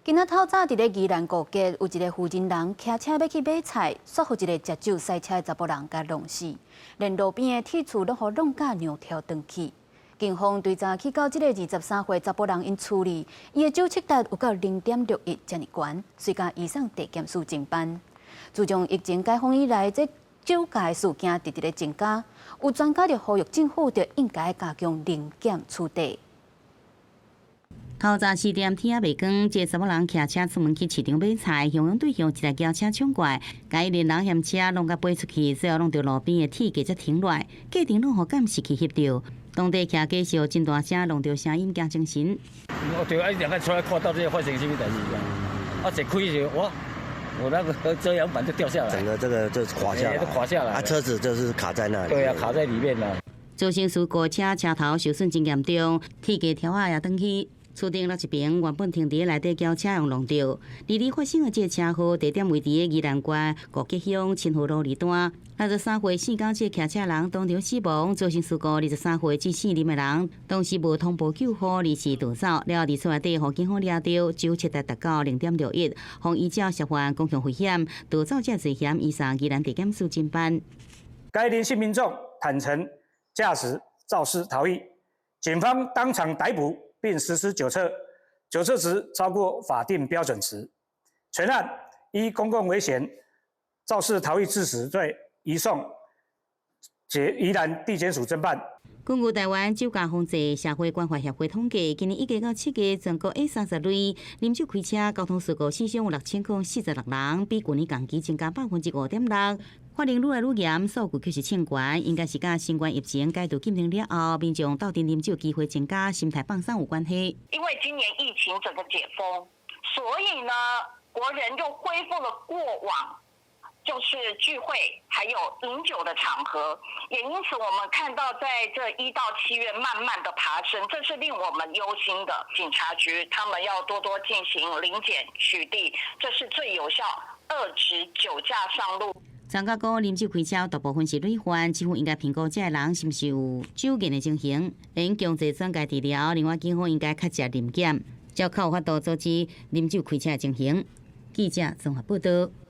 今仔透早伫咧宜兰高街有一个负责人骑车要去买菜，煞互一个食酒赛车的查甫人甲弄死，连路边的铁柱拢互弄甲扭跳转去。警方对查去到这个23岁查甫人因处理，伊的酒测值有到0.61遮尼悬，随甲移送地检署侦办。自从疫情解封以来，这酒驾事件直直咧增加，有专家就呼吁政府就应该加强零检处理。透早4点天也未光，一个查某人骑车出门去市场买菜，雄雄对向一台轿车冲过来，甲伊连人嫌车弄甲飞出去，最后弄到路边的铁架才停落来，过程拢互监视器翕到。当地骑驾时真大声，弄到声音惊精神。我就一两个出来看到这个发生什么代志啊！一开就哇，我那个遮阳板就掉下来，整个这个就垮下来，都垮下来，啊，车子就是卡在那里。对啊，卡在里面了。造成事故车车头受损真严重，铁架条啊也断去。厝顶另一边原本停伫内底轿车用弄到，离发生的这个车祸地点位伫个宜兰县高吉乡清河路二段。23岁姓高这骑车人当场死亡，造成事故23岁至4人的人，当时无通报救护，离世逃走。了后伫厝内底，互警方抓到，酒测值达到0.61，互依照涉嫌公共危险、逃走者罪嫌移送宜兰地检署侦办。该林姓民众坦承驾驶肇事逃逸，警方当场逮捕，并实施酒测，酒测值超过法定标准值。全案依公共危险、肇事逃逸致死罪移送宜兰地检署侦办。根据台湾酒驾防治社会关怀协会统计，今年1月到7月，全国30类啉酒开车交通事故死伤有6046人，比去年同期增加5.6%。法令愈来愈严，数据确实欠悬，应该是甲新冠疫情解除禁令了后，民众斗阵啉酒机会增加，心态放松有关系。因为今年疫情整个解封，所以呢，国人又恢复了过往就是聚会还有饮酒的场合，也因此我们看到在这1到7月慢慢的爬升，这是令我们忧心的。警察局他们要多多进行临检取缔，这是最有效遏制酒驾上路。专家讲，啉酒开车大部分是累犯，政府应该评估这个人是不是有酒瘾的情形，应强制转介治疗。另外，警方应该较加临检，才较有法度阻止啉酒开车的情形。记者综合报道。